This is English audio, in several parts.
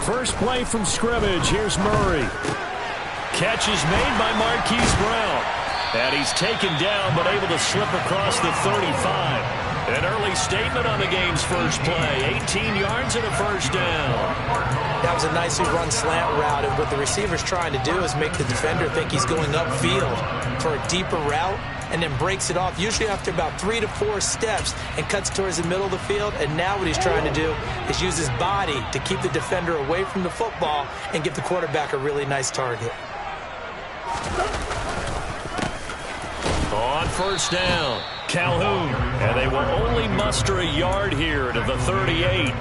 First play from scrimmage. Here's Murray. Catch is made by Marquise Brown. And he's taken down but able to slip across the 35. An early statement on the game's first play. 18 yards and a first down. That was a nicely run slant route, and what the receiver's trying to do is make the defender think he's going upfield for a deeper route and then breaks it off, usually after about 3 to 4 steps, and cuts towards the middle of the field. And now what he's trying to do is use his body to keep the defender away from the football and give the quarterback a really nice target. On first down, Calhoun. And they will only muster a yard here to the 38.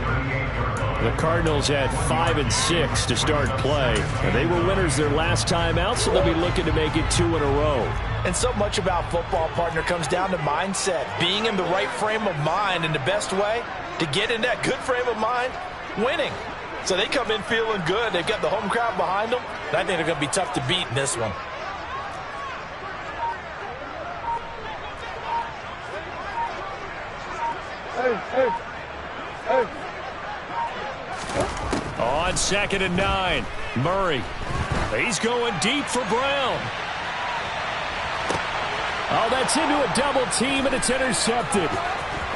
The Cardinals had 5 and 6 to start play. And they were winners their last time out, so they'll be looking to make it 2 in a row. And so much about football, partner, comes down to mindset. Being in the right frame of mind, and the best way to get in that good frame of mind, winning. So they come in feeling good. They've got the home crowd behind them. And I think they're going to be tough to beat in this one. On 2nd and 9, Murray. He's going deep for Brown. Oh, that's into a double team, and it's intercepted.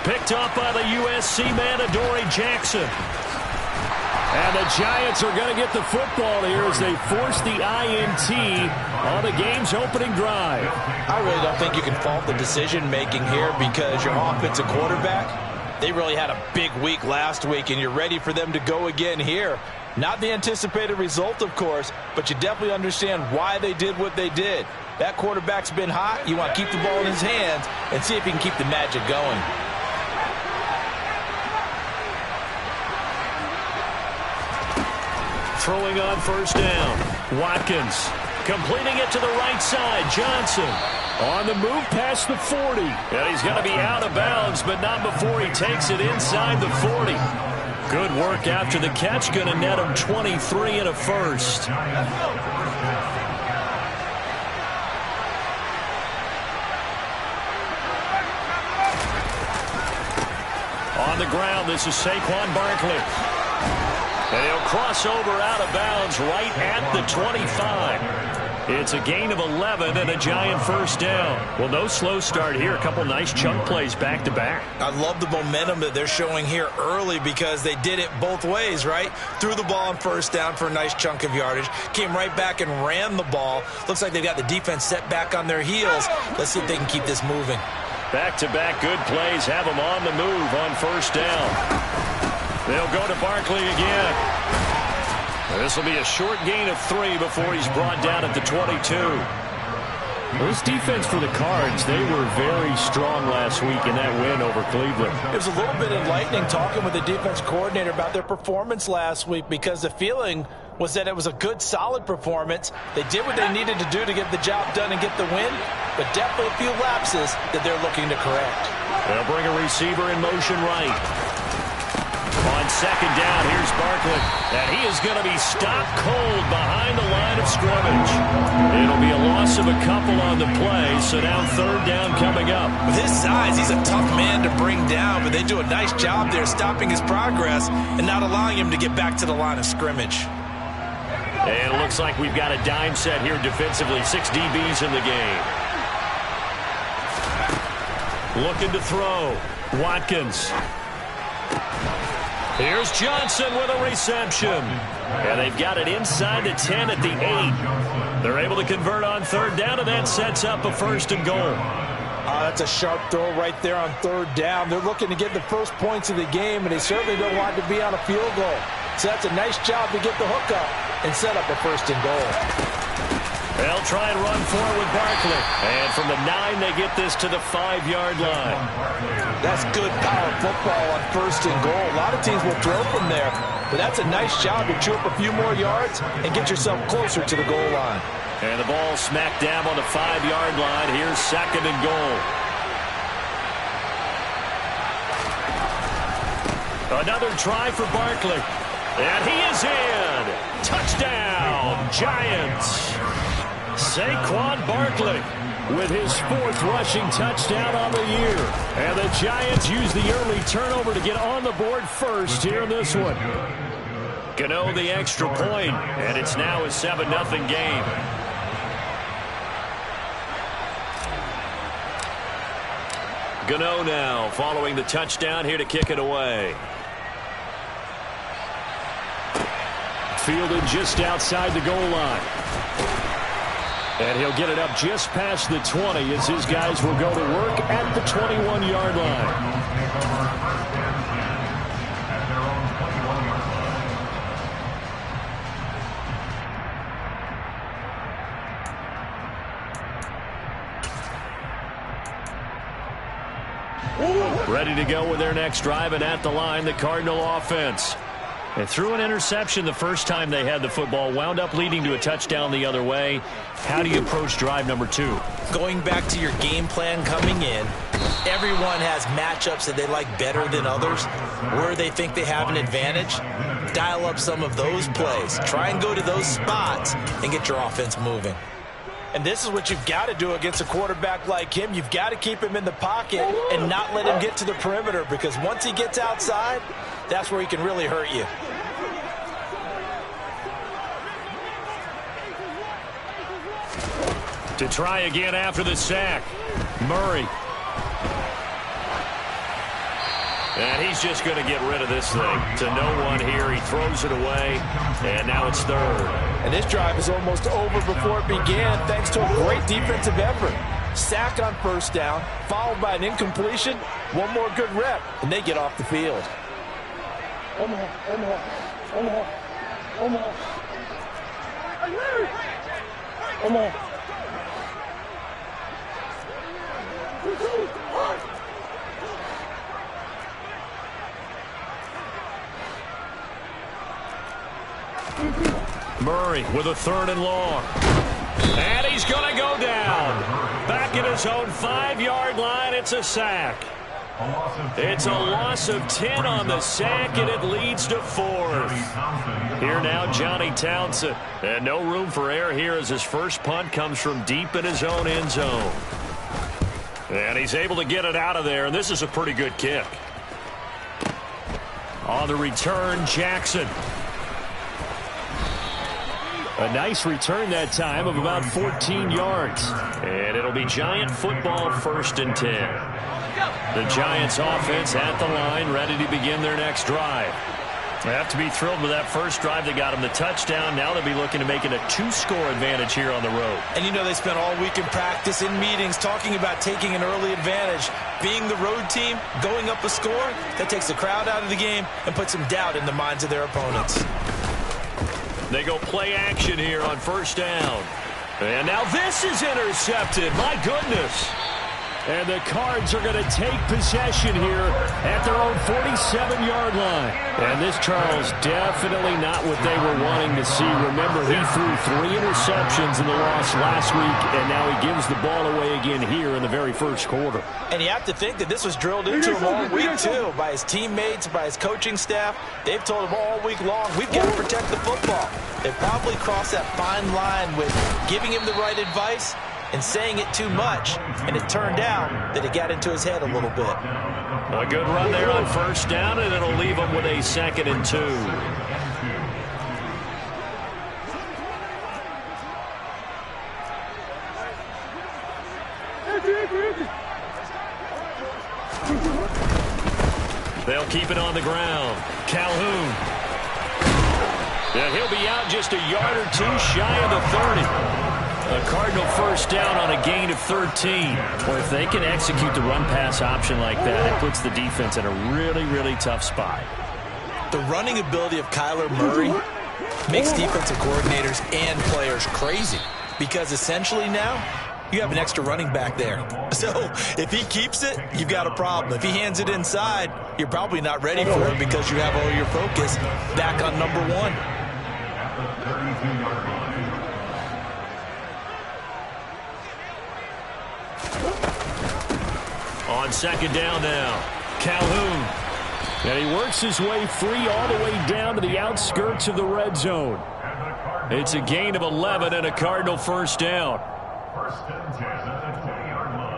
Picked up by the USC man, Adoree Jackson. And the Giants are going to get the football here as they force the INT on the game's opening drive. I really don't think you can fault the decision-making here because your offensive quarterback, they really had a big week last week, and you're ready for them to go again here. Not the anticipated result, of course, but you definitely understand why they did what they did. That quarterback's been hot. You want to keep the ball in his hands and see if he can keep the magic going. Throwing on first down, Watkins. Completing it to the right side, Johnson. On the move past the 40. And he's going to be out of bounds, but not before he takes it inside the 40. Good work after the catch. Going to net him 23 and a first. On the ground, this is Saquon Barkley. And he'll cross over out of bounds right at the 25. It's a gain of 11 and a Giant first down. Well, no slow start here. A couple nice chunk plays back-to-back. I love the momentum that they're showing here early because they did it both ways, right? Threw the ball on first down for a nice chunk of yardage. Came right back and ran the ball. Looks like they've got the defense set back on their heels. Let's see if they can keep this moving. Back-to-back good plays have them on the move on first down. They'll go to Barkley again. This will be a short gain of 3 before he's brought down at the 22. Well, this defense for the Cards, they were very strong last week in that win over Cleveland. It was a little bit enlightening talking with the defense coordinator about their performance last week because the feeling was that it was a good, solid performance. They did what they needed to do to get the job done and get the win, but definitely a few lapses that they're looking to correct. They'll bring a receiver in motion right. On second down, here's Barkley. And he is going to be stopped cold behind the line of scrimmage. It'll be a loss of a couple on the play, so now third down coming up. With his size, he's a tough man to bring down, but they do a nice job there stopping his progress and not allowing him to get back to the line of scrimmage. And it looks like we've got a dime set here defensively. 6 DBs in the game. Looking to throw. Watkins. Here's Johnson with a reception. And they've got it inside the 10 at the 8. They're able to convert on third down, and that sets up a first and goal. That's a sharp throw right there on third down. They're looking to get the first points of the game, and they certainly don't want to be on a field goal. So that's a nice job to get the hook up and set up a first and goal. They'll try and run for it with Barkley. And from the 9, they get this to the 5-yard line. That's good power football on first and goal. A lot of teams will throw from there, but that's a nice job to chew up a few more yards and get yourself closer to the goal line. And the ball smack dab on the 5-yard line. Here's second and goal. Another try for Barkley. And he is in. Touchdown, Giants. Saquon Barkley with his 4th rushing touchdown on the year. And the Giants use the early turnover to get on the board first here in this one. Gano the extra point, and it's now a 7-0 game. Gano now following the touchdown here to kick it away. Fielded just outside the goal line. And he'll get it up just past the 20 as his guys will go to work at the 21-yard line. Ready to go with their next drive, and at the line, the Cardinal offense. They threw an interception the first time they had the football, wound up leading to a touchdown the other way. How do you approach drive number 2? Going back to your game plan coming in, everyone has matchups that they like better than others, where they think they have an advantage. Dial up some of those plays. Try and go to those spots and get your offense moving. And this is what you've got to do against a quarterback like him. You've got to keep him in the pocket and not let him get to the perimeter, because once he gets outside, that's where he can really hurt you. To try again after the sack, Murray. And he's just going to get rid of this thing. To no one here. He throws it away, and now it's third. And this drive is almost over before it began, thanks to a great defensive effort. Sack on first down, followed by an incompletion. One more good rep, and they get off the field. Murray with a 3rd and long. And he's going to go down. Back at his own 5-yard line, it's a sack. It's a loss of 10 on the sack, and it leads to 4th. Here now, Johnny Townsend. And no room for error here as his first punt comes from deep in his own end zone. And he's able to get it out of there, and this is a pretty good kick. On the return, Jackson. A nice return that time of about 14 yards. And it'll be Giant football, 1st and 10. The Giants offense at the line, ready to begin their next drive. They have to be thrilled with that first drive that got them the touchdown. Now they'll be looking to make it a 2-score advantage here on the road. And you know they spent all week in practice, in meetings, talking about taking an early advantage. Being the road team, going up a score, that takes the crowd out of the game and puts some doubt in the minds of their opponents. They go play action here on first down. And now this is intercepted. My goodness. And the Cards are going to take possession here at their own 47-yard line. And this, Charles, definitely not what they were wanting to see. Remember, he threw 3 interceptions in the loss last week, and now he gives the ball away again here in the very first quarter. And you have to think that this was drilled into him all week, too, by his teammates, by his coaching staff. They've told him all week long, we've got to protect the football. They probably crossed that fine line with giving him the right advice and saying it too much, and it turned out that it got into his head a little bit. A good run there on first down, and it'll leave him with a 2nd and 2. They'll keep it on the ground. Calhoun. And he'll be out just a yard or 2 shy of the 30. A Cardinal first down on a gain of 13. Well, if they can execute the run-pass option like that, it puts the defense in a really, really tough spot. The running ability of Kyler Murray makes defensive coordinators and players crazy, because essentially now you have an extra running back there. So if he keeps it, you've got a problem. If he hands it inside, you're probably not ready for him because you have all your focus back on number 1. On second down now, Calhoun. And he works his way free all the way down to the outskirts of the red zone. It's a gain of 11 and a Cardinal first down. First and 10 at the 10-yard line.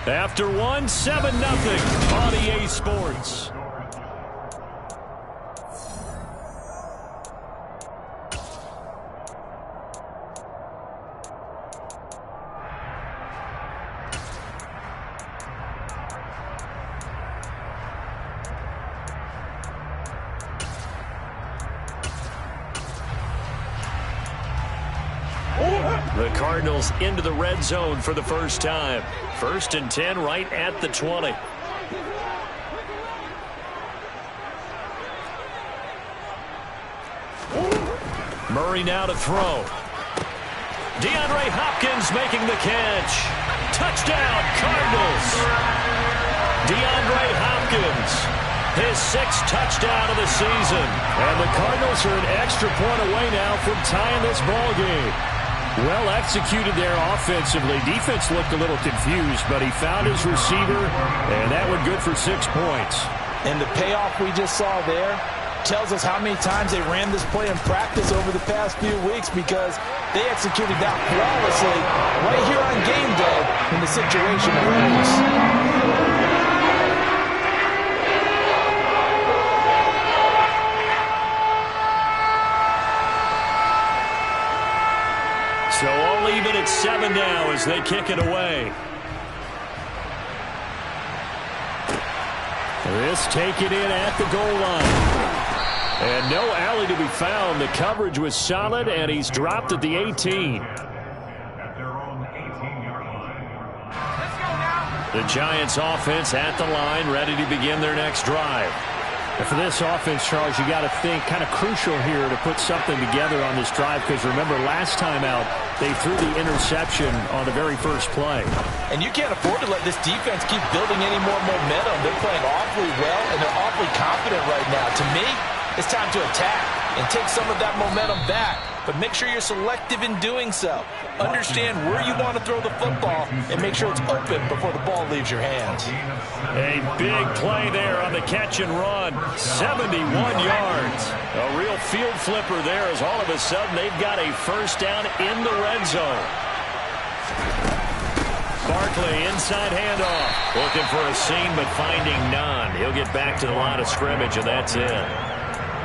After one, 7-0 on EA Sports. The Cardinals into the red zone for the first time. 1st and 10 right at the 20. Murray now to throw. DeAndre Hopkins making the catch. Touchdown, Cardinals. DeAndre Hopkins, his 6th touchdown of the season. And the Cardinals are an extra point away now from tying this ball game. Well executed there offensively. Defense looked a little confused, but he found his receiver, and that went good for 6 points. And the payoff we just saw there tells us how many times they ran this play in practice over the past few weeks, because they executed that flawlessly right here on game day when the situation arose. So all even at 7 now as they kick it away. This taken in at the goal line. And no alley to be found. The coverage was solid, and he's dropped at the 18. The Giants offense at the line, ready to begin their next drive. And for this offense, Charles, you got to think kind of crucial here to put something together on this drive, because remember last time out they threw the interception on the very first play. And you can't afford to let this defense keep building any more momentum. They're playing awfully well, and they're awfully confident right now. To me, it's time to attack and take some of that momentum back, but make sure you're selective in doing so. Understand where you want to throw the football and make sure it's open before the ball leaves your hands. A big play there on the catch and run. 71 yards. A real field flipper there, as all of a sudden they've got a first down in the red zone. Barkley inside handoff. Looking for a seam but finding none. He'll get back to the line of scrimmage, and that's it.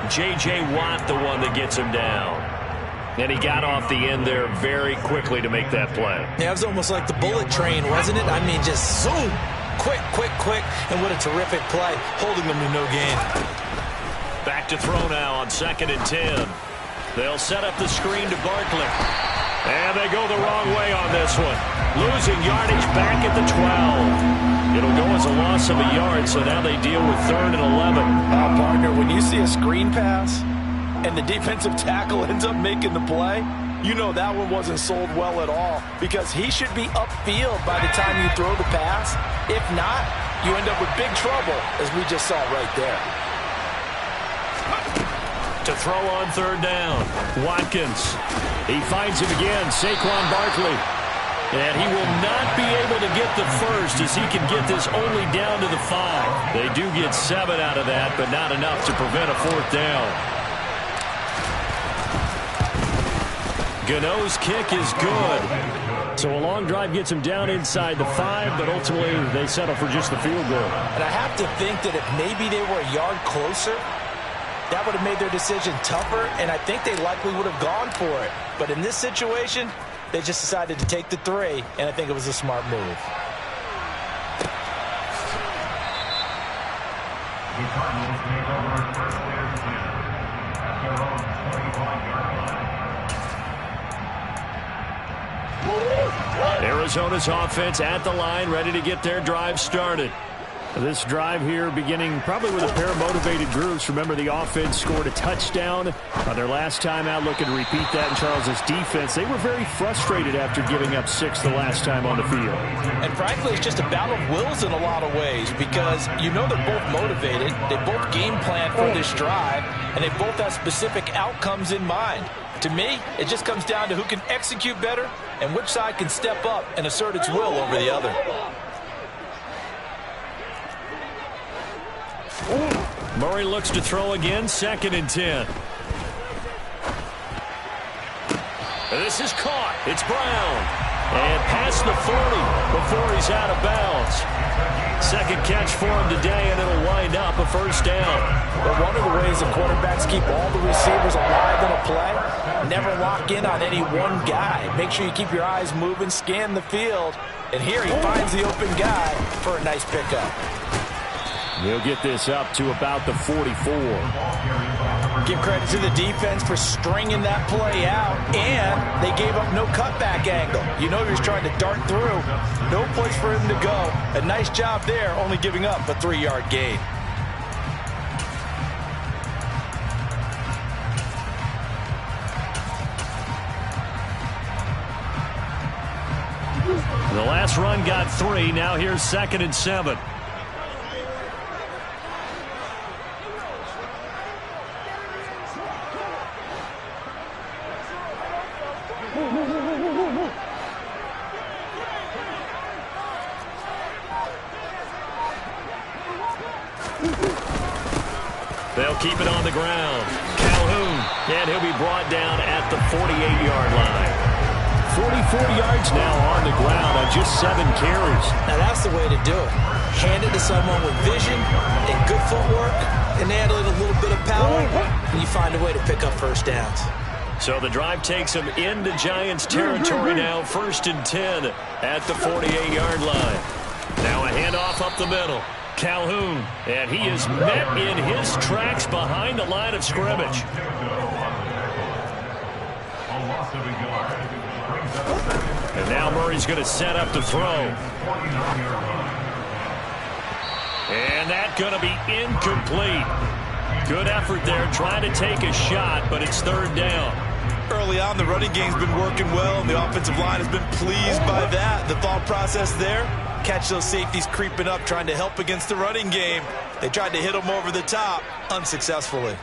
J.J. Watt, the one that gets him down. And he got off the end there very quickly to make that play. Yeah, it was almost like the bullet train, wasn't it? I mean, just zoom. Quick, quick, quick. And what a terrific play, holding them to no gain. Back to throw now on 2nd and 10. They'll set up the screen to Barkley. And they go the wrong way on this one. Losing yardage back at the 12. It'll go as a loss of a yard, so now they deal with 3rd and 11. Partner, when you see a screen pass and the defensive tackle ends up making the play, you know that one wasn't sold well at all, because he should be upfield by the time you throw the pass. If not, you end up with big trouble, as we just saw right there. To throw on 3rd down, Watkins. He finds him again, Saquon Barkley. And he will not be able to get the first, as he can get this only down to the 5. They do get 7 out of that, but not enough to prevent a 4th down. Gano's kick is good. So a long drive gets him down inside the 5, but ultimately they settle for just the field goal. And I have to think that if maybe they were a yard closer, that would have made their decision tougher, and I think they likely would have gone for it. But in this situation, they just decided to take the 3, and I think it was a smart move. Arizona's offense at the line, ready to get their drive started. This drive here beginning probably with a pair of motivated groups. Remember, the offense scored a touchdown on their last time out, looking to repeat that in Charles's defense. They were very frustrated after giving up 6 the last time on the field. And frankly, it's just a battle of wills in a lot of ways, because you know they're both motivated, they both game plan for this drive, and they both have specific outcomes in mind. To me, it just comes down to who can execute better and which side can step up and assert its will over the other. Murray looks to throw again, 2nd and 10. This is caught. It's Brown. And past the 40 before he's out of bounds. Second catch for him today, and it'll wind up a first down. But one of the ways the quarterbacks keep all the receivers alive in a play, never lock in on any one guy. Make sure you keep your eyes moving, scan the field. And here he finds the open guy for a nice pickup. He'll get this up to about the 44. Give credit to the defense for stringing that play out, and they gave up no cutback angle. You know he was trying to dart through. No place for him to go. A nice job there, only giving up a 3-yard gain. The last run got 3. Now here's 2nd and 7. They'll keep it on the ground. Calhoun, and he'll be brought down at the 48-yard line. 44 yards now on the ground on just 7 carries. Now that's the way to do it. Hand it to someone with vision and good footwork, and add a little bit of power, and you find a way to pick up first downs. So the drive takes him into Giants territory now, 1st and 10 at the 48-yard line. Now a handoff up the middle. Calhoun, and he is met in his tracks behind the line of scrimmage. And now Murray's going to set up to throw. And that's going to be incomplete. Good effort there, trying to take a shot, but it's 3rd down. Early on, the running game's been working well, and the offensive line has been pleased by that. The thought process there, catch those safeties creeping up, trying to help against the running game. They tried to hit them over the top, unsuccessfully.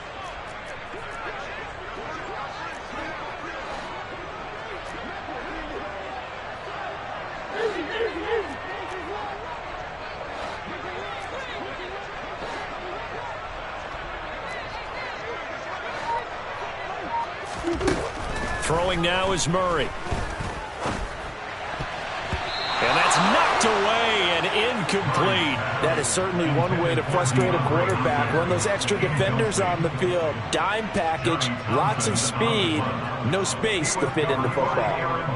Throwing now is Murray. And that's knocked away and incomplete. That is certainly one way to frustrate a quarterback. Run those extra defenders on the field. Dime package, lots of speed, no space to fit into football.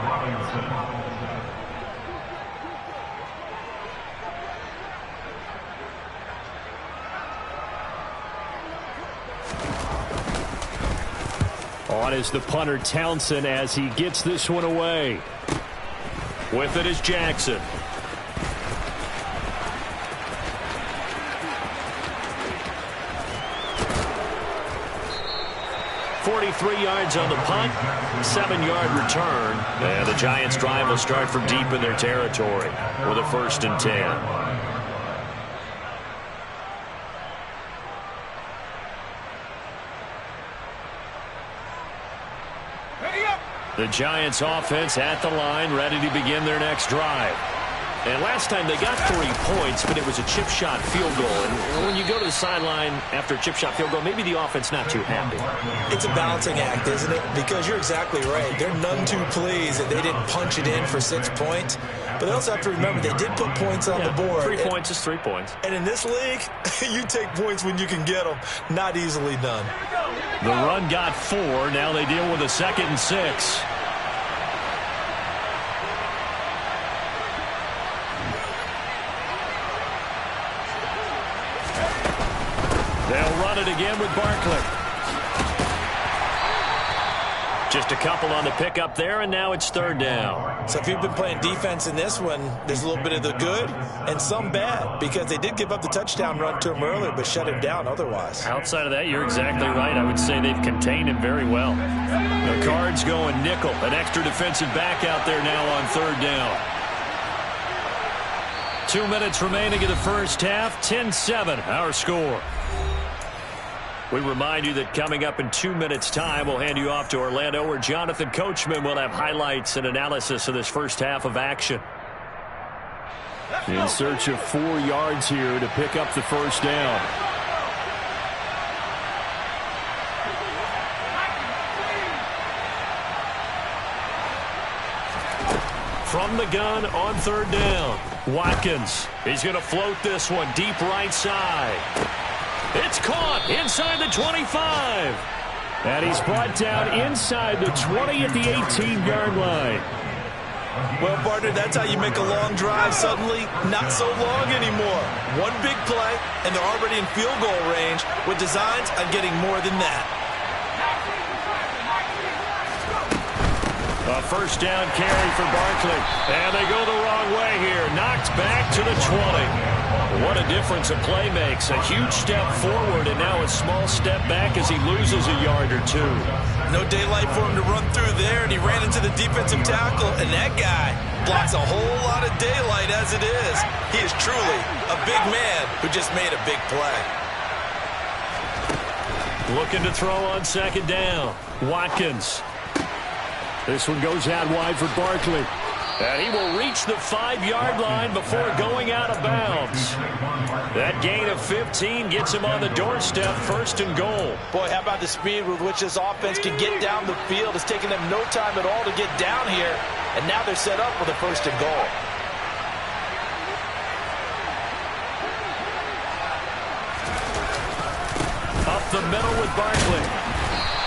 On is the punter Townsend as he gets this one away. With it is Jackson. .43 yards on the punt, 7-yard return. And the Giants drive will start from deep in their territory with a 1st and 10. The Giants offense at the line, ready to begin their next drive. And last time they got 3 points, but it was a chip shot field goal. And when you go to the sideline after a chip shot field goal, maybe the offense not too happy. It's a balancing act, isn't it? Because you're exactly right. They're none too pleased that they didn't punch it in for 6 points. But they also have to remember they did put points on the board. 3 points is 3 points. And in this league, you take points when you can get them. Not easily done. The run got 4. Now they deal with a 2nd and 6. They'll run it again with Barkley. Just a couple on the pickup there, and now it's 3rd down. So if you've been playing defense in this one, there's a little bit of the good and some bad, because they did give up the touchdown run to him earlier, but shut him down otherwise. Outside of that, you're exactly right. I would say they've contained him very well. The Cards going nickel. An extra defensive back out there now on 3rd down. 2 minutes remaining in the first half. 10-7, our score. We remind you that coming up in 2 minutes' time, we'll hand you off to Orlando, where Jonathan Coachman will have highlights and analysis of this first half of action. In search of 4 yards here to pick up the first down. From the gun on third down. Watkins. He's going to float this one deep right side. It's caught inside the 25. And he's brought down inside the 20 at the 18-yard line. Well, partner, that's how you make a long drive suddenly not so long anymore. One big play, and they're already in field goal range with designs on getting more than that. A first down carry for Barkley. And they go the wrong way here. Knocked back to the 20. What a difference a play makes. A huge step forward and now a small step back as he loses a yard or two. No daylight for him to run through there, and he ran into the defensive tackle, and that guy blocks a whole lot of daylight as it is. He is truly a big man who just made a big play. Looking to throw on second down. Watkins. This one goes out wide for Barkley. And he will reach the 5-yard line before going out of bounds. That gain of 15 gets him on the doorstep, first and goal. Boy, how about the speed with which this offense can get down the field? It's taken them no time at all to get down here, and now they're set up with a first and goal. Up the middle with Barkley.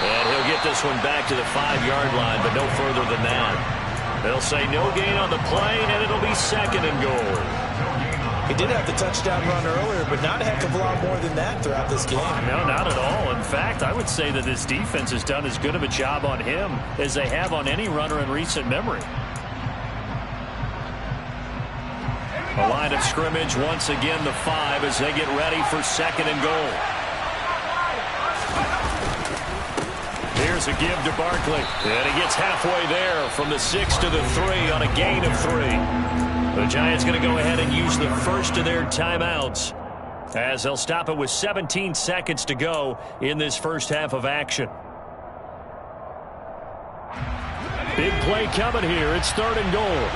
And he'll get this one back to the 5-yard line, but no further than that. They'll say no gain on the play, and it'll be second and goal. He did have the touchdown run earlier, but not a heck of a lot more than that throughout this game. No, not at all. In fact, I would say that this defense has done as good of a job on him as they have on any runner in recent memory. A line of scrimmage, once again the 5 as they get ready for second and goal. Here's a give to Barkley. And he gets halfway there from the 6 to the 3 on a gain of 3. The Giants going to go ahead and use the first of their timeouts as they'll stop it with 17 seconds to go in this first half of action. Big play coming here. It's third and goal.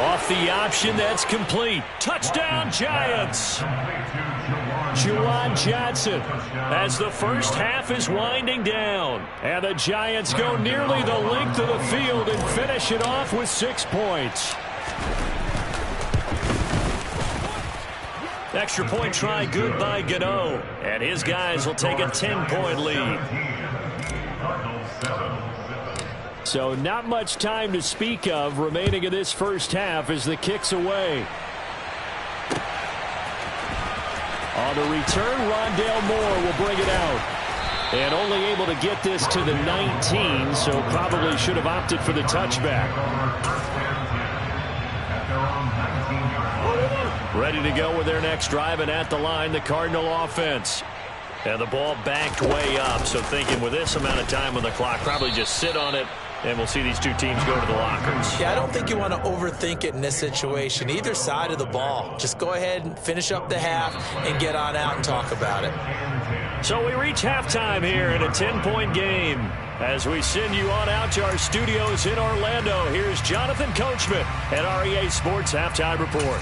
Off the option, that's complete. Touchdown, Giants. Juwan Johnson as the first half is winding down. And the Giants go nearly the length of the field and finish it off with 6 points. Extra point try good by Gano. And his guys will take a 10-point lead. So not much time to speak of remaining in this first half as the kick's away. On the return, Rondale Moore will bring it out. And only able to get this to the 19, so probably should have opted for the touchback. Ready to go with their next drive, and at the line, the Cardinal offense. And the ball backed way up, so thinking with this amount of time on the clock, probably just sit on it, and we'll see these two teams go to the lockers. Yeah, I don't think you want to overthink it in this situation. Either side of the ball. Just go ahead and finish up the half and get on out and talk about it. So we reach halftime here in a 10-point game. As we send you on out to our studios in Orlando, here's Jonathan Coachman at REA Sports Halftime Report.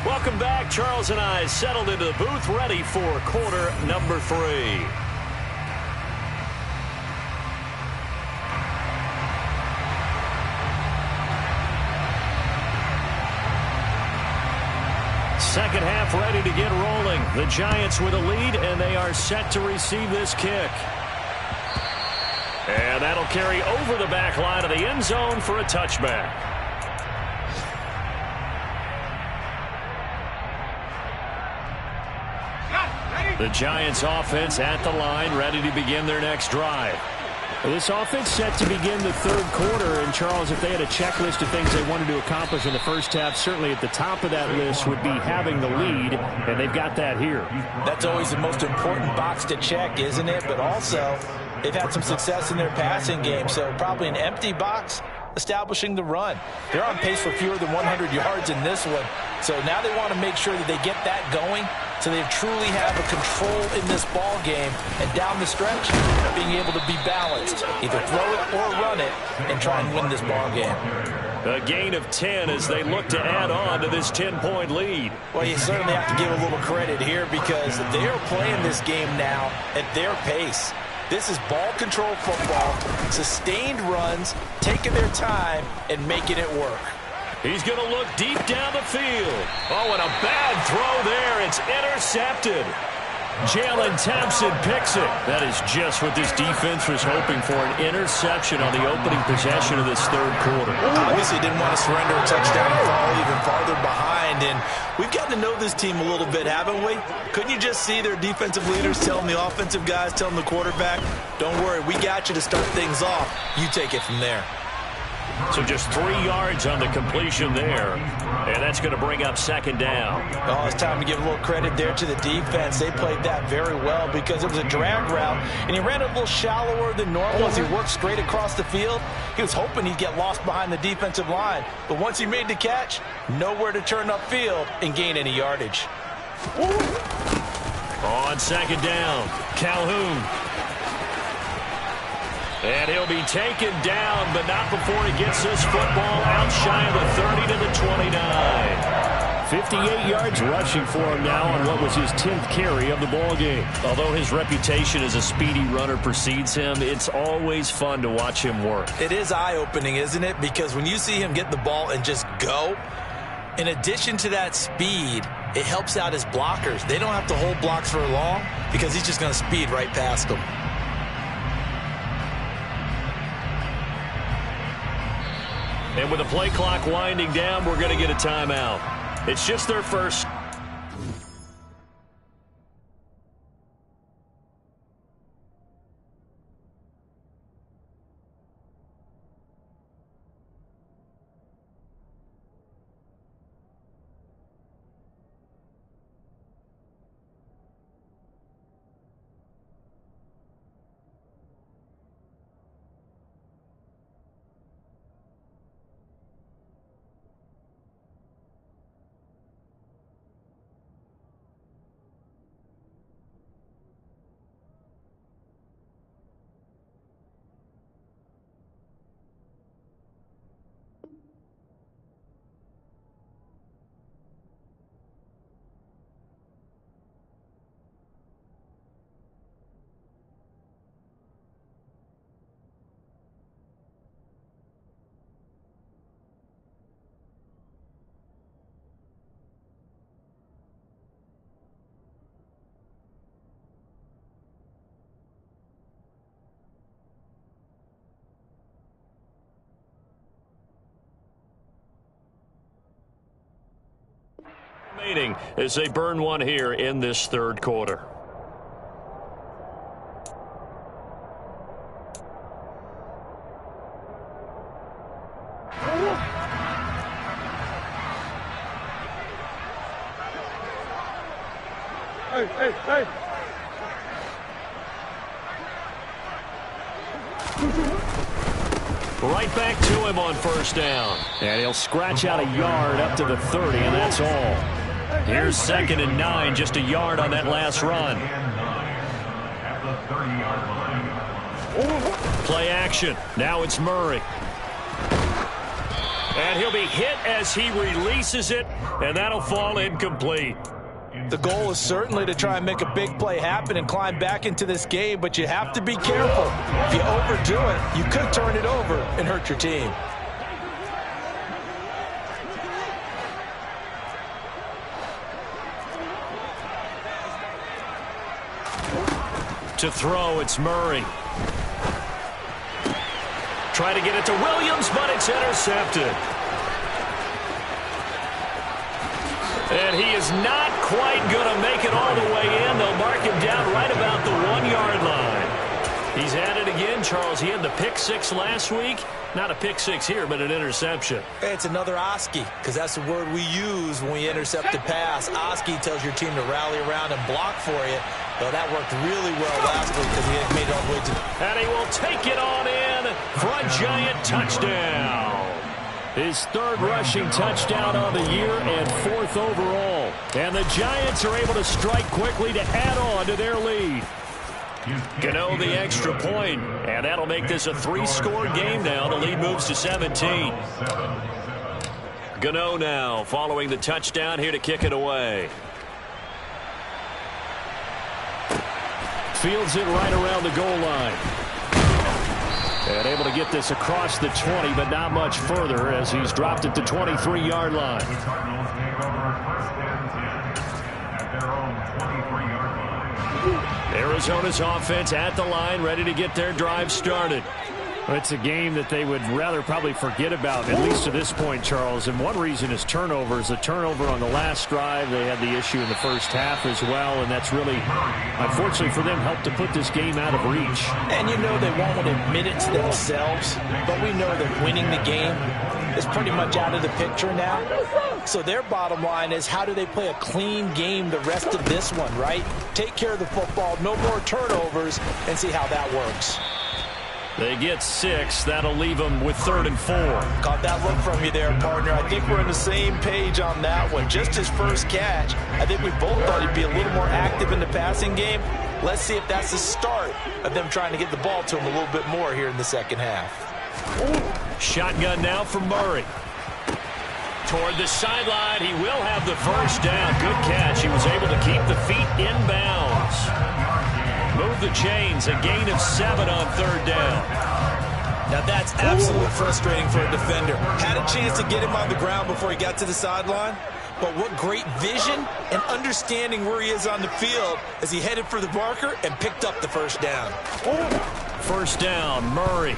Welcome back. Charles and I settled into the booth, ready for quarter number 3. Second half ready to get rolling. The Giants with a lead, and they are set to receive this kick. And that'll carry over the back line of the end zone for a touchback. The Giants offense at the line, ready to begin their next drive. This offense set to begin the third quarter, and Charles, if they had a checklist of things they wanted to accomplish in the first half, certainly at the top of that list would be having the lead, and they've got that here. That's always the most important box to check, isn't it? But also, they've had some success in their passing game, so probably an empty box establishing the run. They're on pace for fewer than 100 yards in this one, so now they want to make sure that they get that going so they truly have a control in this ball game, and down the stretch, being able to be balanced, either throw it or run it, and try and win this ball game. A gain of 10 as they look to add on to this 10-point lead. Well, you certainly have to give a little credit here because they are playing this game now at their pace. This is ball control football, sustained runs, taking their time, and making it work. He's going to look deep down the field. Oh, and a bad throw there. It's intercepted. Jalen Thompson picks it. That is just what this defense was hoping for, an interception on the opening possession of this third quarter. Obviously didn't want to surrender a touchdown and fall even farther behind. And we've gotten to know this team a little bit, haven't we? Couldn't you just see their defensive leaders telling the offensive guys, telling the quarterback, don't worry, we got you to start things off. You take it from there. So just 3 yards on the completion there. And that's going to bring up second down. Oh, it's time to give a little credit there to the defense. They played that very well because it was a drag route, and he ran it a little shallower than normal as he worked straight across the field. He was hoping he'd get lost behind the defensive line, but once he made the catch, nowhere to turn upfield and gain any yardage. On second down, Calhoun. And he'll be taken down, but not before he gets this football out shy of the 30 to the 29. 58 yards rushing for him now on what was his 10th carry of the ball game. Although his reputation as a speedy runner precedes him, it's always fun to watch him work. It is eye-opening, isn't it? Because when you see him get the ball and just go, in addition to that speed, it helps out his blockers. They don't have to hold blocks for long because he's just going to speed right past them. And with the play clock winding down, we're going to get a timeout. It's just their first. As they burn one here in this third quarter. Hey. Right back to him on first down. And he'll scratch out a yard up to the 30, and that's all. Here's 2nd and 9, just a yard on that last run. Play action. Now it's Murray. And he'll be hit as he releases it, and that'll fall incomplete. The goal is certainly to try and make a big play happen and climb back into this game, but you have to be careful. If you overdo it, you could turn it over and hurt your team. To throw, it's Murray. Try to get it to Williams, but it's intercepted. And he is not quite going to make it all the way in. They'll mark him down right about the 1-yard line. He's at it again, Charles. He had the pick 6 last week. Not a pick 6 here, but an interception. It's another Oski, because that's the word we use when we intercept a pass. Oski tells your team to rally around and block for you. Well, that worked really well last week because he had made it all the way to. And he will take it on in for a Giant touchdown. His 3rd rushing touchdown of the year and 4th overall. And the Giants are able to strike quickly to add on to their lead. Gano the extra point, and that'll make this a 3-score game now. The lead moves to 17. Gano now following the touchdown here to kick it away. Fields it right around the goal line. And able to get this across the 20, but not much further as he's dropped at the 23-yard line. Arizona's offense at the line, ready to get their drive started. It's a game that they would rather probably forget about, at least to this point, Charles. And one reason is turnovers. A turnover on the last drive. They had the issue in the first half as well, and that's really, unfortunately for them, helped to put this game out of reach. And you know they won't want to admit it to themselves, but we know that winning the game is pretty much out of the picture now. So their bottom line is, how do they play a clean game the rest of this one, right? Take care of the football, no more turnovers, and see how that works. They get 6. That'll leave them with 3rd and 4. Caught that look from you there, partner. I think we're on the same page on that one. Just his first catch. I think we both thought he'd be a little more active in the passing game. Let's see if that's the start of them trying to get the ball to him a little bit more here in the second half. Shotgun now for Murray. Toward the sideline. He will have the first down. Good catch. He was able to keep the feet in bounds. Move the chains. A gain of 7 on 3rd down. Now that's absolutely frustrating for a defender. Had a chance to get him on the ground before he got to the sideline. But what great vision and understanding where he is on the field as he headed for the marker and picked up the first down. First down, Murray.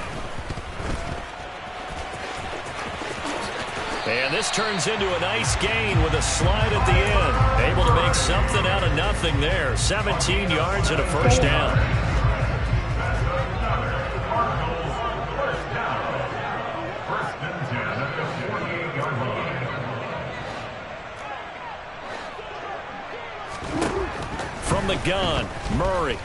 And this turns into a nice gain with a slide at the end. Able to make something out of nothing there. 17 yards and a first down. From the gun, Murray.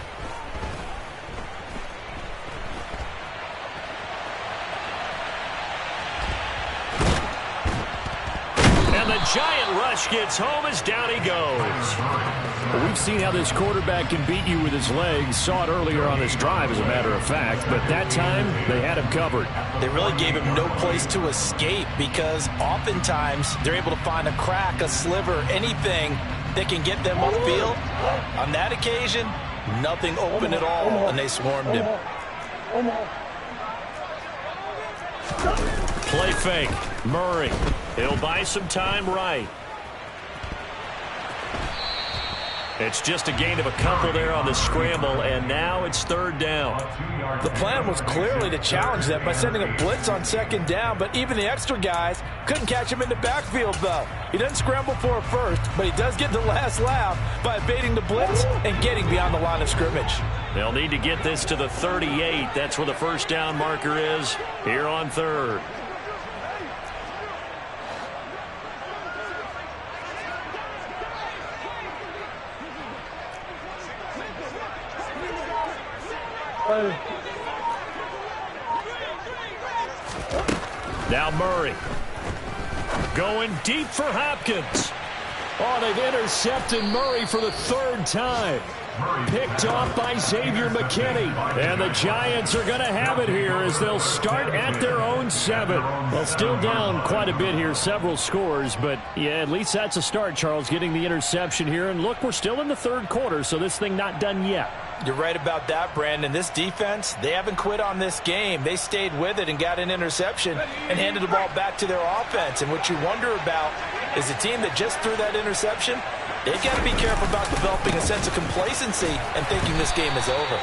And the giant rush gets home as down he goes. Well, we've seen how this quarterback can beat you with his legs. Saw it earlier on this drive, as a matter of fact. But that time, they had him covered. They really gave him no place to escape because oftentimes they're able to find a crack, a sliver, anything that can get them upfield. On that occasion, nothing open at all, and they swarmed him. Play fake. Murray. He'll buy some time right. It's just a gain of a couple there on the scramble, and now it's 3rd down. The plan was clearly to challenge them by sending a blitz on 2nd down, but even the extra guys couldn't catch him in the backfield, though. He doesn't scramble for a first, but he does get the last laugh by evading the blitz and getting beyond the line of scrimmage. They'll need to get this to the 38. That's where the first down marker is here on 3rd. Now Murray. Going deep for Hopkins. Oh, they've intercepted Murray for the 3rd time. Picked off by Xavier McKinney. And the Giants are going to have it here as they'll start at their own 7. Well, still down quite a bit here, several scores. But, yeah, at least that's a start, Charles, getting the interception here. And, look, we're still in the 3rd quarter, so this thing not done yet. You're right about that, Brandon. This defense, they haven't quit on this game. They stayed with it and got an interception and handed the ball back to their offense. And what you wonder about is the team that just threw that interception, they've got to be careful about developing a sense of complacency and thinking this game is over.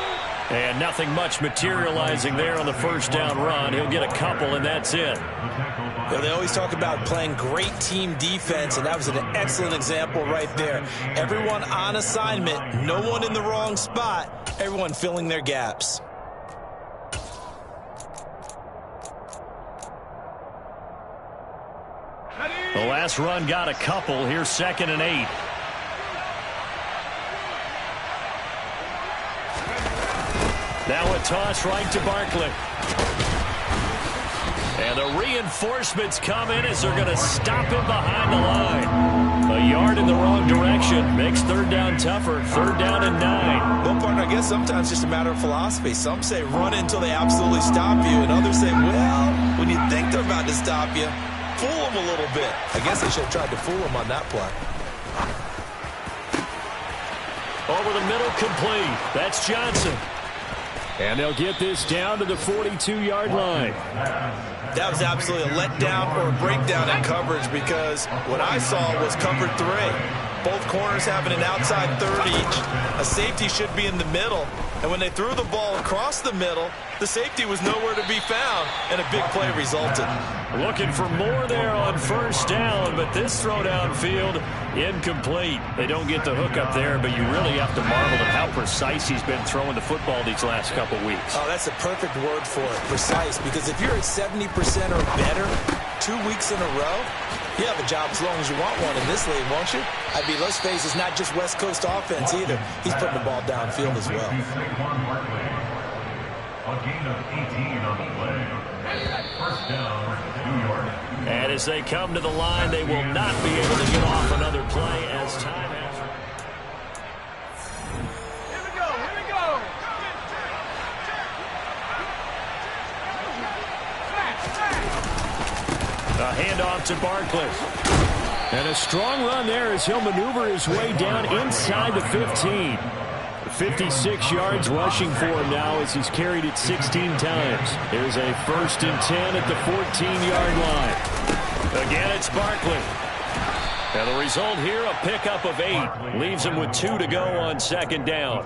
And nothing much materializing there on the first down run. He'll get a couple, and that's it. You know, they always talk about playing great team defense, and that was an excellent example right there. Everyone on assignment, no one in the wrong spot, everyone filling their gaps. The last run got a couple. Here's 2nd and 8. Now a toss right to Barkley. And the reinforcements come in as they're going to stop him behind the line. A yard in the wrong direction makes third down tougher. Third down and 9. Well, partner, I guess sometimes it's just a matter of philosophy. Some say run it until they absolutely stop you, and others say, well, when you think they're about to stop you, fool them a little bit. I guess they should have tried to fool them on that play. Over the middle, complete. That's Johnson. And they'll get this down to the 42-yard line. That was absolutely a letdown or a breakdown in coverage because what I saw was cover 3. Both corners having an outside third each. A safety should be in the middle. And when they threw the ball across the middle, the safety was nowhere to be found, and a big play resulted. Looking for more there on first down, but this throw downfield, incomplete. They don't get the hook up there, but you really have to marvel at how precise he's been throwing the football these last couple weeks. Oh, that's a perfect word for it, precise, because if you're at 70% or better 2 weeks in a row, you have a job as long as you want one in this league, won't you? I mean, let's face it, it's not just West Coast offense either. He's putting the ball downfield as well. A gain of 18 on the play. First down, New York. And as they come to the line, they will not be able to get off another play as time has. Here we go. A handoff to Barkley. And a strong run there as he'll maneuver his way down inside the 15. 56 yards rushing for him now as he's carried it 16 times. Here's a 1st and 10 at the 14-yard line. Again, it's Barkley. And the result here, a pickup of 8. Leaves him with 2 to go on 2nd down.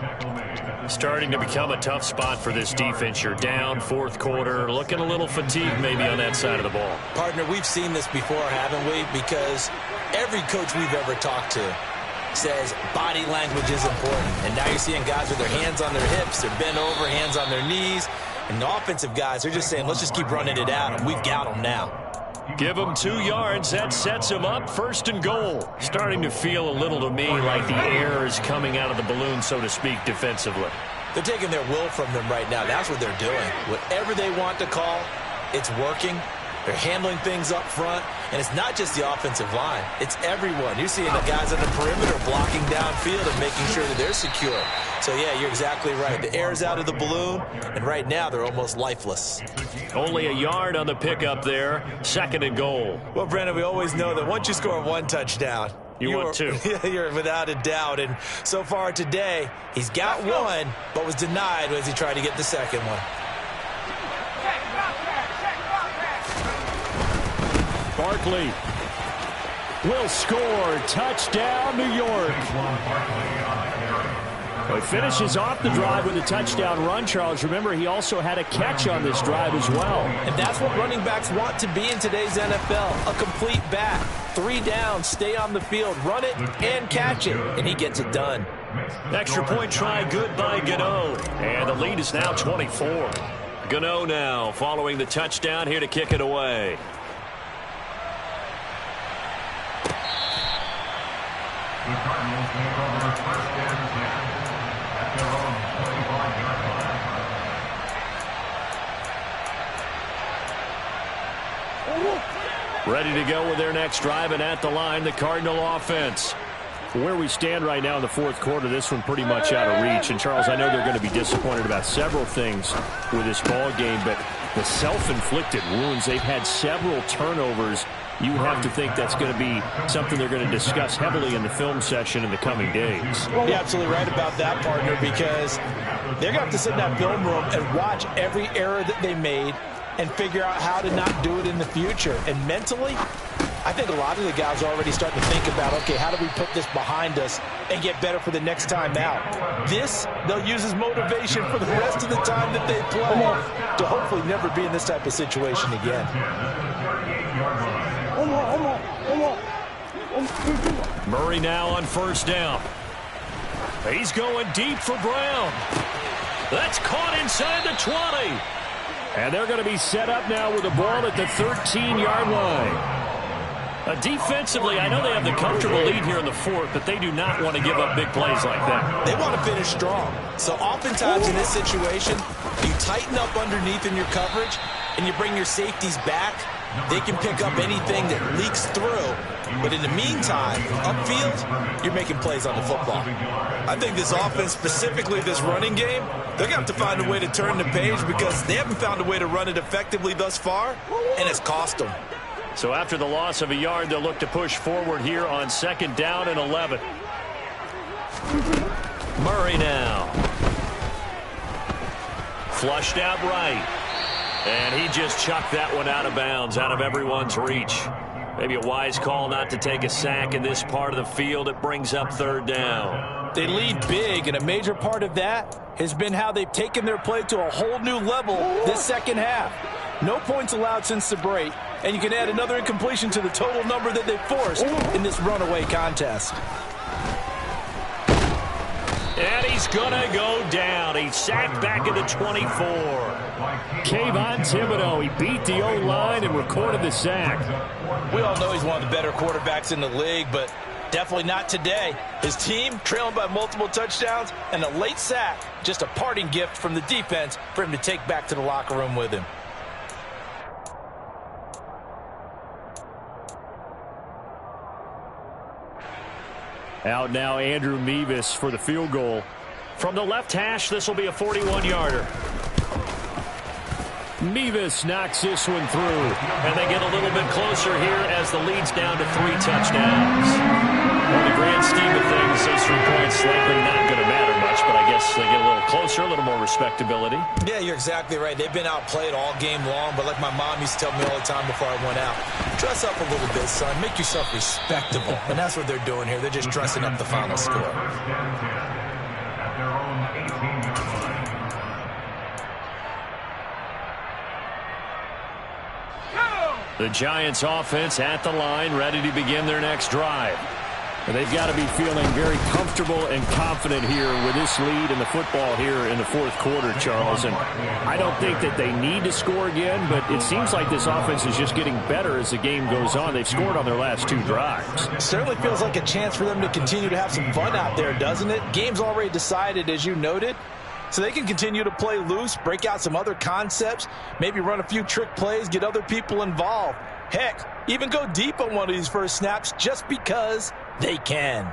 Starting to become a tough spot for this defense. You're down, 4th quarter, looking a little fatigued maybe on that side of the ball. Partner, we've seen this before, haven't we? Because every coach we've ever talked to says body language is important. And now you're seeing guys with their hands on their hips, they're bent over, hands on their knees. And the offensive guys, they're just saying, let's just keep running it out, and we've got them now. Give him 2 yards. That sets him up 1st and goal. Starting to feel a little to me like the air is coming out of the balloon, so to speak, defensively. They're taking their will from them right now. That's what they're doing. Whatever they want to call, it's working. They're handling things up front, and it's not just the offensive line. It's everyone. You're seeing the guys on the perimeter blocking downfield and making sure that they're secure. So, yeah, you're exactly right. The air's out of the balloon, and right now they're almost lifeless. Only a yard on the pickup there. 2nd and goal. Well, Brandon, we always know that once you score 1 touchdown, you want 2. You're without a doubt. And so far today, he's got 1, but was denied as he tried to get the 2nd one. Barkley will score. Touchdown, New York. Well, he finishes off the drive with a touchdown run, Charles. Remember, he also had a catch on this drive as well. And that's what running backs want to be in today's NFL, a complete back. 3 down, stay on the field, run it, and catch it. And he gets it done. Extra point try, good by Gano. And the lead is now 24. Gano now following the touchdown here to kick it away. The Cardinals take over 1st and 10 at their own 25-yard line. Ready to go with their next drive, and at the line, the Cardinal offense. Where we stand right now in the 4th quarter, this one pretty much out of reach. And, Charles, I know they're going to be disappointed about several things with this ball game, but the self-inflicted wounds, they've had several turnovers. You would have to think that's going to be something they're going to discuss heavily in the film session in the coming days. You're absolutely right about that, partner, because they're going to have to sit in that film room and watch every error that they made and figure out how to not do it in the future. And mentally, I think a lot of the guys are already starting to think about, okay, how do we put this behind us and get better for the next time out? This, they'll use as motivation for the rest of the time that they play to hopefully never be in this type of situation again. Murray now on 1st down. He's going deep for Brown. That's caught inside the 20. And they're going to be set up now with the ball at the 13-yard line. Defensively, I know they have the comfortable lead here in the 4th, but they do not want to give up big plays like that. They want to finish strong. So oftentimes in this situation, you tighten up underneath in your coverage, and you bring your safeties back, they can pick up anything that leaks through. But in the meantime, upfield, you're making plays on the football. I think this offense, specifically this running game, they're going to have to find a way to turn the page because they haven't found a way to run it effectively thus far, and it's cost them. So after the loss of a yard, they'll look to push forward here on 2nd down and 11. Murray now. Flushed out right. And he just chucked that one out of bounds, out of everyone's reach. Maybe a wise call not to take a sack in this part of the field. It brings up 3rd down. They lead big, and a major part of that has been how they've taken their play to a whole new level this second half. No points allowed since the break, and you can add another incompletion to the total number that they forced in this runaway contest. And he's going to go down. He's sacked back at the 24. Kayvon Thibodeau, he beat the O-line and recorded the sack. We all know he's one of the better quarterbacks in the league, but definitely not today. His team trailing by multiple touchdowns and a late sack, just a parting gift from the defense for him to take back to the locker room with him. Out now, Andrew Mevis for the field goal. From the left hash, this will be a 41-yarder. Mevis knocks this one through. And they get a little bit closer here as the lead's down to 3 touchdowns. On the grand scheme of things, those 3 points likely not going to matter much, but I guess they get a little closer, a little more respectability. Yeah, you're exactly right. They've been outplayed all game long, but like my mom used to tell me all the time before I went out, dress up a little bit, son. Make yourself respectable. And that's what they're doing here. They're just dressing up the final score. At their own 18-yard line. The Giants offense at the line, ready to begin their next drive. They've got to be feeling very comfortable and confident here with this lead in the football here in the 4th quarter, Charles. And I don't think that they need to score again, but it seems like this offense is just getting better as the game goes on. They've scored on their last 2 drives. Certainly feels like a chance for them to continue to have some fun out there, doesn't it? Game's already decided, as you noted. So they can continue to play loose, break out some other concepts, maybe run a few trick plays, get other people involved. Heck, even go deep on one of these first snaps just because they can.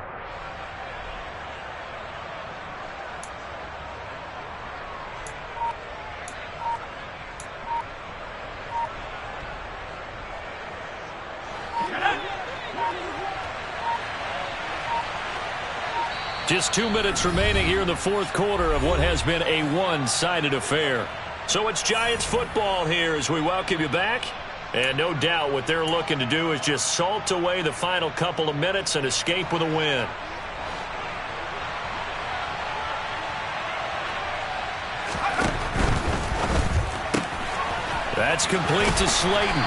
Just 2 minutes remaining here in the 4th quarter of what has been a one-sided affair. So it's Giants football here as we welcome you back. And no doubt what they're looking to do is just salt away the final couple of minutes and escape with a win. That's complete to Slayton.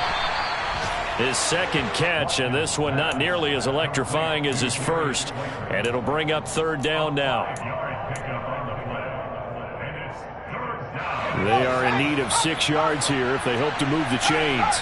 His 2nd catch, and this one not nearly as electrifying as his first. And it'll bring up 3rd down now. They are in need of 6 yards here if they hope to move the chains.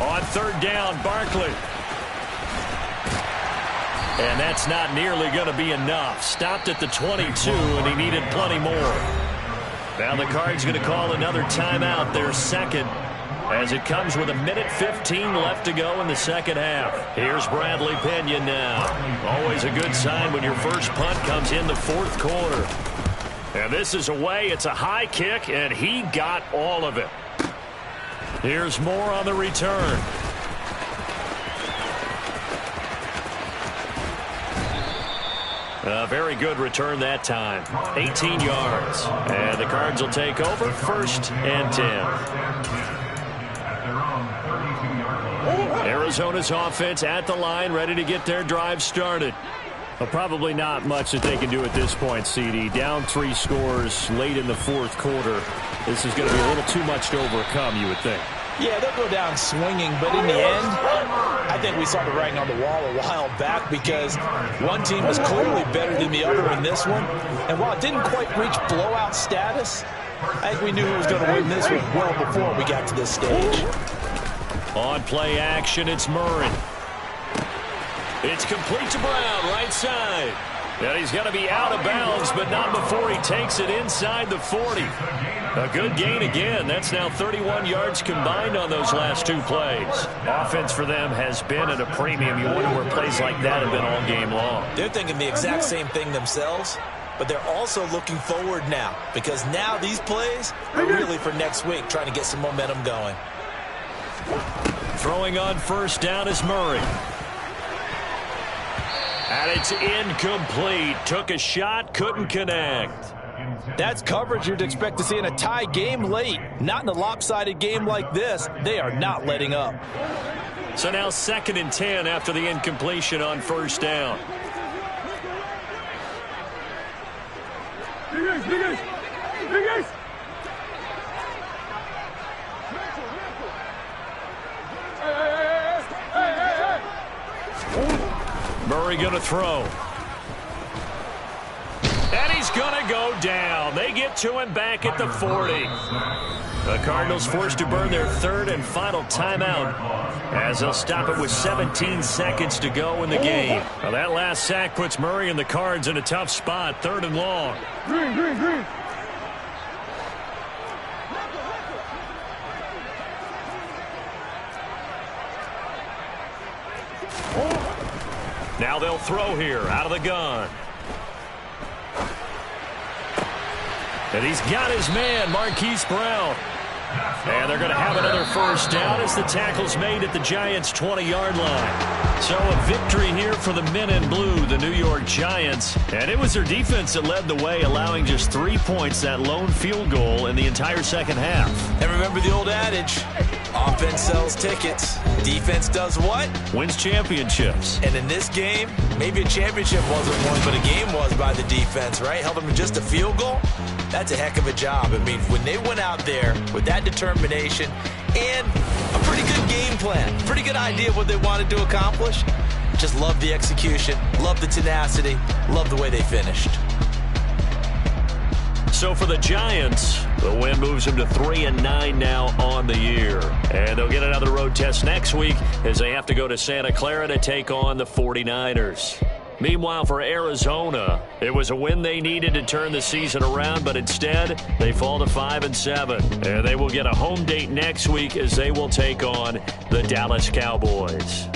On 3rd down, Barkley. And that's not nearly going to be enough. Stopped at the 22, and he needed plenty more. Now the Cards going to call another timeout, their 2nd, as it comes with 1:15 left to go in the 2nd half. Here's Bradley Pinion now. Always a good sign when your first punt comes in the 4th quarter. And this is away. It's a high kick, and he got all of it. Here's more on the return. A very good return that time. 18 yards. And the Cards will take over 1st and 10. Arizona's offense at the line, ready to get their drive started. Well, probably not much that they can do at this point, CD. Down 3 scores late in the 4th quarter. This is going to be a little too much to overcome, you would think. Yeah, they'll go down swinging, but in the end, I think we saw the writing on the wall a while back because one team was clearly better than the other in this one. And while it didn't quite reach blowout status, I think we knew who was going to win this one well before we got to this stage. On play action, it's Murray. It's complete to Brown, right side. And he's going to be out of bounds, but not before he takes it inside the 40. A good gain again. That's now 31 yards combined on those last two plays. Offense for them has been at a premium. You wonder where plays like that have been all game long. They're thinking the exact same thing themselves, but they're also looking forward now because now these plays are really for next week, trying to get some momentum going. Throwing on first down is Murray. And it's incomplete. Took a shot, couldn't connect. That's coverage you'd expect to see in a tie game late. Not in a lopsided game like this. They are not letting up. So now 2nd and 10 after the incompletion on first down. Murray going to throw. And he's going to go down. They get to him back at the 40. The Cardinals forced to burn their 3rd and final timeout as they'll stop it with 17 seconds to go in the game. Now that last sack puts Murray and the Cards in a tough spot, 3rd and long. Green. Now they'll throw here out of the gun. And he's got his man, Marquise Brown. And they're going to have another first down as the tackle's made at the Giants' 20-yard line. So a victory here for the men in blue, the New York Giants. And it was their defense that led the way, allowing just 3 points, that lone field goal in the entire second half. And remember the old adage, offense sells tickets. Defense does what? Wins championships. And in this game, maybe a championship wasn't won, but a game was by the defense, right? Held them to just a field goal. That's a heck of a job. I mean, when they went out there with that determination and a pretty good game plan, pretty good idea of what they wanted to accomplish, just love the execution, love the tenacity, love the way they finished. So for the Giants, the win moves them to 3-9 now on the year. And they'll get another road test next week as they have to go to Santa Clara to take on the 49ers. Meanwhile, for Arizona, it was a win they needed to turn the season around, but instead they fall to 5-7. And they will get a home date next week as they will take on the Dallas Cowboys.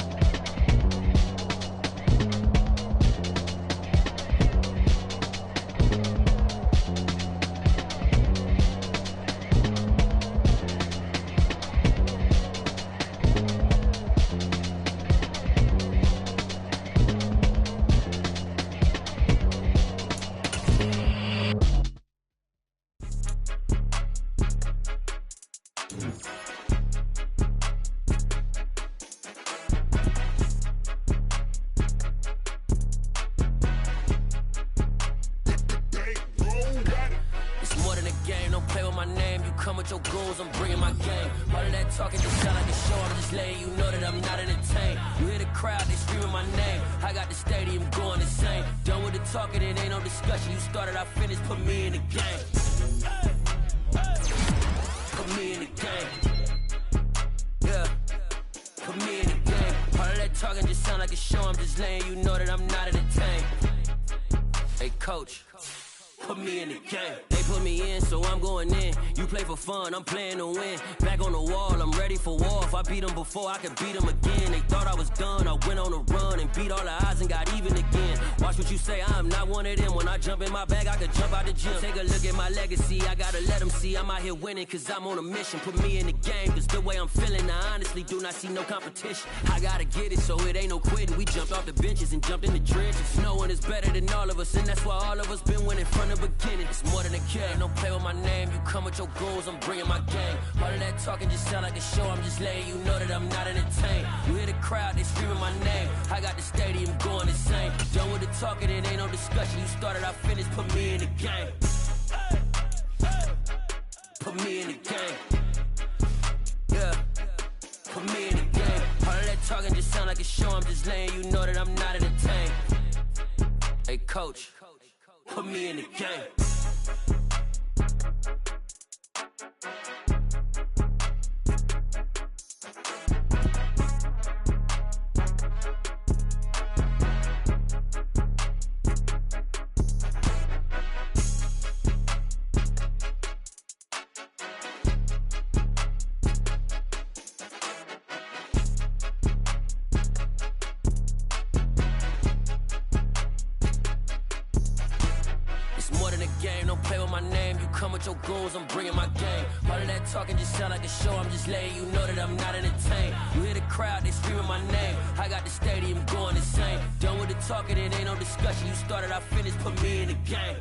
I'm playing to win. Back on the wall, I'm ready for war. If I beat them before, I could beat them again. They thought I was done. I went on a run and beat all the odds and got even again. Watch what you say, I'm not one of them. When I jump in my bag, I could jump out the gym. Take a look at my legacy, I gotta let them see I'm out here winning, cause I'm on a mission. Put me in the game, cause the way I'm feeling, I honestly do not see no competition. I gotta get it, so it ain't no quitting. We jumped off the benches and jumped in the trenches. No one is better than all of us, and that's why all of us been winning from the beginning. It's more than a game, don't play with my name. You come with your goals, I'm bringing my game. All of that talking just sound like a show. I'm just letting you know that I'm not entertained. You hear the crowd, they screaming my name. I got the stadium going insane. Done with the talking, it ain't no discussion. You started, I finished, put me in the game. Put me in the game. Yeah. show, I'm just letting you know that I'm not entertained. Hey, coach, put me in the game. Your goons, I'm bringing my game. All of that talking just sound like a show. I'm just letting you know that I'm not entertained. You hear the crowd, they screaming my name. I got the stadium going insane. Done with the talking, it ain't no discussion. You started, I finished, put me in the game.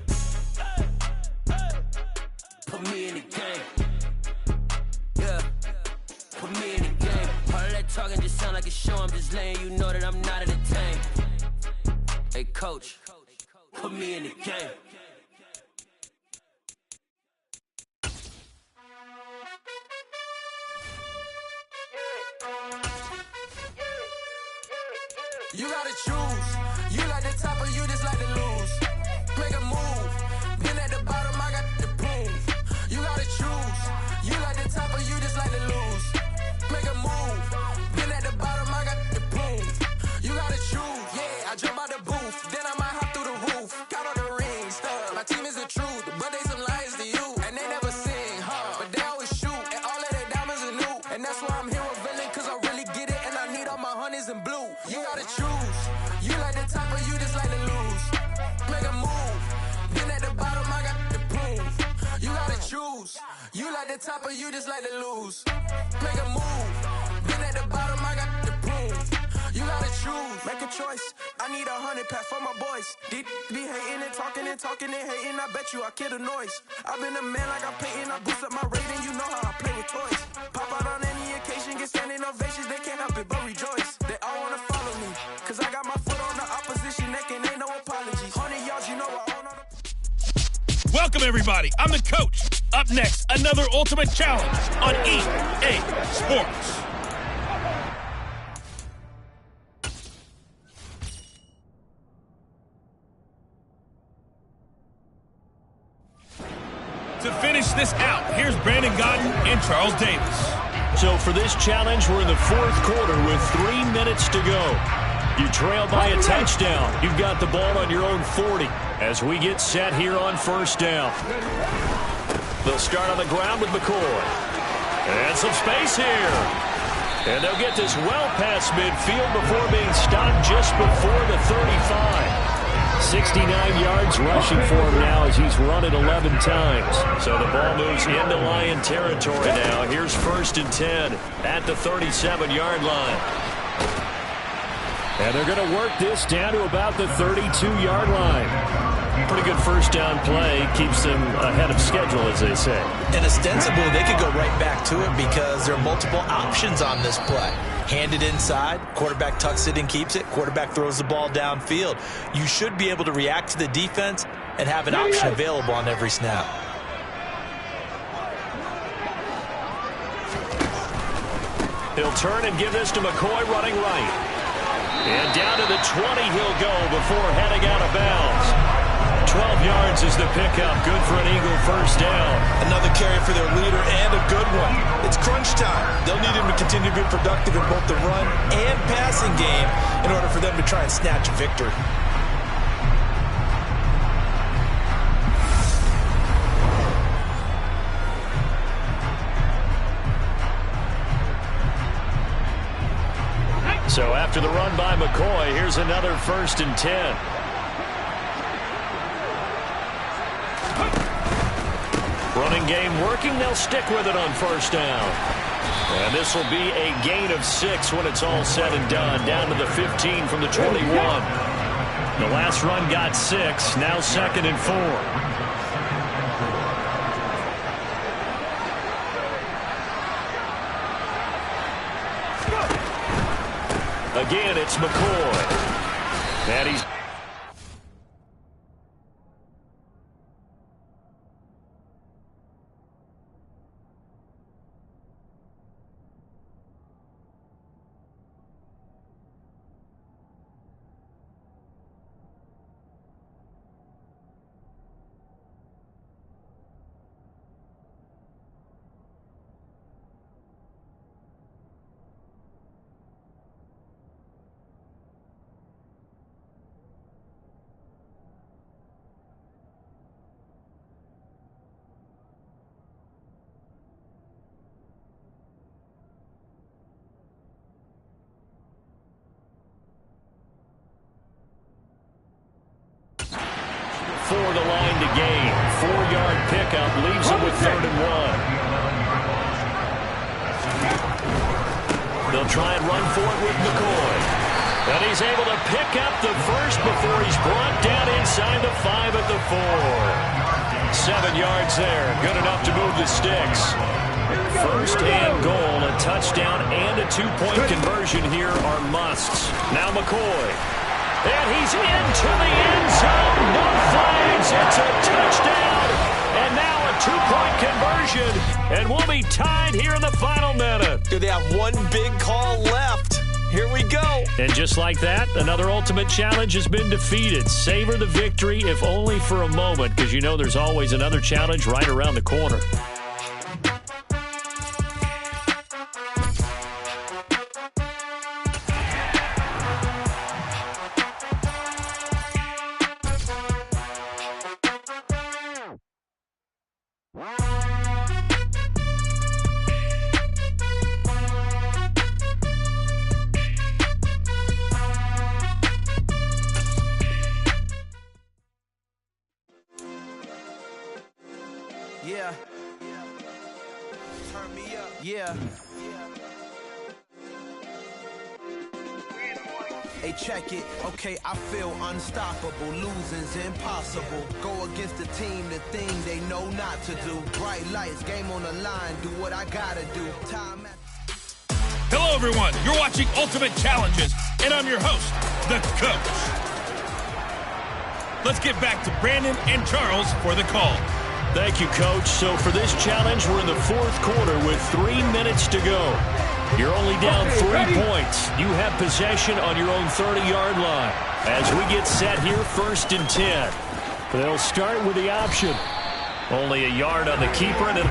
Put me in the game. Yeah, put me in the game. All of that talking just sound like a show. I'm just letting you know that I'm not entertained. Hey, coach, put me in the game. You gotta choose. You like the top or you just like to lose. Make a move. Been at the bottom, I got the prove. You gotta choose. You like the top or you just like to lose. Make a move. Been at the bottom, I got the prove. You gotta choose. Yeah, I jump out the booth. Then I might hop through the roof. Count on the rings, stuff. My team is the truth, but they some liars to you. And they never sing, but they always shoot. And all of their diamonds are new. And that's why I'm here with villain, cause I really get it. And I need all my honeys in blue. You gotta choose. You like the top or you just like to lose. Make a move. Been at the bottom, I got the proof. You gotta choose. You like the top or you just like to lose. Make a move. Been at the bottom, I got the proof. You gotta choose. Make a choice. I need 100 pack for my boys. Be hating and talking and hating. I bet you I kill the noise. I've been a man like I'm painting. I boost up my rating. You know how I play with toys. Pop out on any occasion, get standing ovations. They can't help it but rejoice. They all wanna follow me, cause I got my foot on the opposition neck and ain't no apologies. 100 yards, you know I own on the... Welcome, everybody. I'm the coach. Up next, another ultimate challenge on EA Sports. To finish this out, here's Brandon Godden and Charles Davis. So for this challenge, we're in the fourth quarter with 3 minutes to go. You trail by a touchdown. You've got the ball on your own 40 as we get set here on first down. They'll start on the ground with McCoy. And some space here. And they'll get this well past midfield before being stopped just before the 35. 69 yards rushing for him now as he's run it 11 times. So the ball moves into Lion territory now. Here's 1st and 10 at the 37-yard line. And they're going to work this down to about the 32-yard line. Pretty good first down play. Keeps them ahead of schedule, as they say. And ostensibly, they could go right back to it because there are multiple options on this play. Handed inside, quarterback tucks it and keeps it, quarterback throws the ball downfield. You should be able to react to the defense and have an option available on every snap. He'll turn and give this to McCoy running right. And down to the 20 he'll go before heading out of bounds. 12 yards is the pickup. Good for an Eagle first down. Another carry for their leader and a good one. It's crunch time. They'll need him to continue to be productive in both the run and passing game in order for them to try and snatch a victory. So after the run by McCoy, here's another 1st and 10. Running game working. They'll stick with it on first down. And this will be a gain of 6 when it's all said and done. Down to the 15 from the 21. The last run got 6. Now 2nd and 4. Again, it's McCoy. And he's... before the line to gain. 4-yard pickup leaves him with 3rd and 1. They'll try and run for it with McCoy. And he's able to pick up the first before he's brought down inside the 5 at the 4. 7 yards there. Good enough to move the sticks. First and goal, a touchdown and a 2-point conversion here are musts. Now McCoy. And he's into the end zone. No flags. It's a touchdown. And now a 2-point conversion. And we'll be tied here in the final minute. Do they have one big call left? Here we go. And just like that, another ultimate challenge has been defeated. Savor the victory, if only for a moment, because you know there's always another challenge right around the corner. Yeah. Turn me up. Yeah. Hey, check it. Okay, I feel unstoppable. Losing's impossible. Go against the team, the thing they know not to do. Bright lights, game on the line. Do what I gotta do. Time. Hello, everyone. You're watching Ultimate Challenges, and I'm your host, the Coach. Let's get back to Brandon and Charles for the call. Thank you, Coach. So for this challenge, we're in the 4th quarter with 3 minutes to go. You're only down 3 points. You have possession on your own 30-yard line. As we get set here, 1st and 10. They'll start with the option. Only a yard on the keeper. And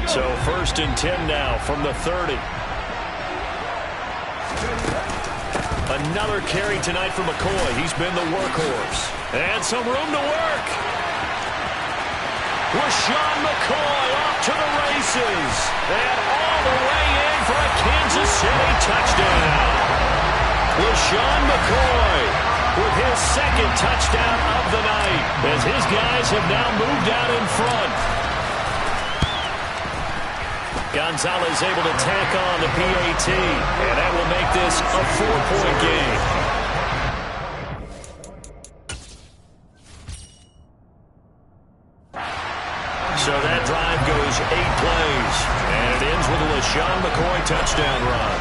so 1st and 10 now from the 30. Another carry tonight for McCoy. He's been the workhorse. And some room to work. Rashawn McCoy off to the races. And all the way in for a Kansas City touchdown. Rashawn McCoy with his 2nd touchdown of the night as his guys have now moved out in front. Gonzalez able to tack on the PAT, and that will make this a 4-point game. So that drive goes 8 plays, and it ends with a LaShawn McCoy touchdown run.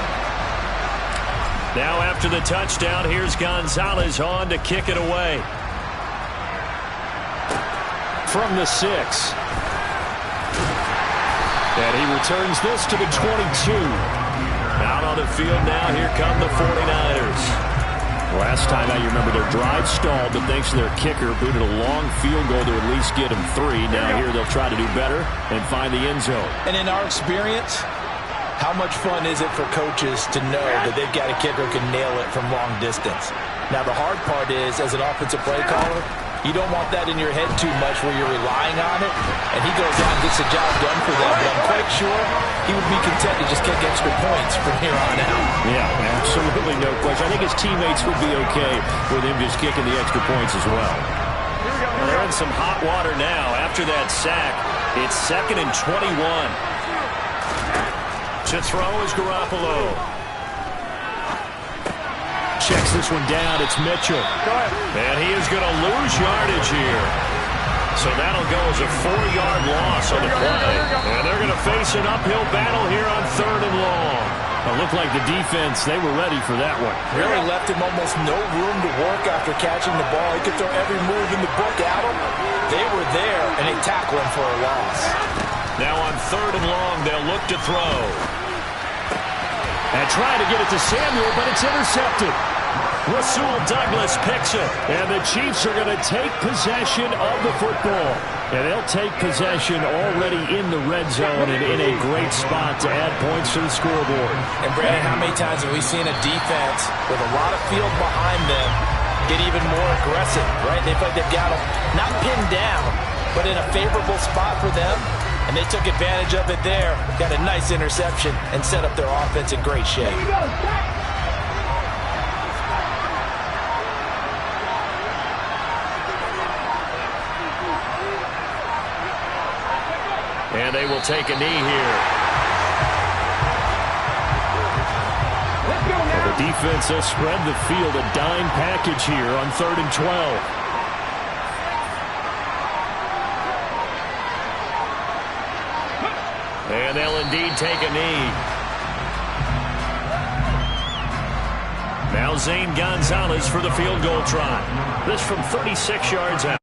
Now after the touchdown, here's Gonzalez on to kick it away. From the 6. And he returns this to the 22. Out on the field now, here come the 49ers. Last time out, you remember their drive stalled, but thanks to their kicker, booted a long field goal to at least get them 3. Now here they'll try to do better and find the end zone. And in our experience, how much fun is it for coaches to know that they've got a kicker who can nail it from long distance? Now the hard part is, as an offensive play caller, you don't want that in your head too much where you're relying on it, and he goes out and gets the job done for them. But I'm quite sure he would be content to just kick extra points from here on out. Yeah, absolutely no question. I think his teammates would be okay with him just kicking the extra points as well. They're in some hot water now. After that sack, it's 2nd and 21. To throw is Garoppolo. Checks this one down. It's Mitchell. And he is going to lose yardage here. So that'll go as a 4-yard loss on the play. And they're going to face an uphill battle here on 3rd and long. It looked like the defense, they were ready for that one. Really left him almost no room to work after catching the ball. He could throw every move in the book at him. They were there, and they tackled him for a loss. Now on 3rd and long, they'll look to throw. And trying to get it to Samuel, but it's intercepted. Rasul Douglas picks it. And the Chiefs are going to take possession of the football. And they'll take possession already in the red zone and in a great spot to add points to the scoreboard. And, Brandon, how many times have we seen a defense with a lot of field behind them get even more aggressive, right? They feel like they've got them not pinned down, but in a favorable spot for them. And they took advantage of it there. Got a nice interception and set up their offense in great shape. And they will take a knee here. The defense has spread the field, a dime package here on 3rd and 12. And they'll indeed take a knee. Now Zane Gonzalez for the field goal try. This from 36 yards out.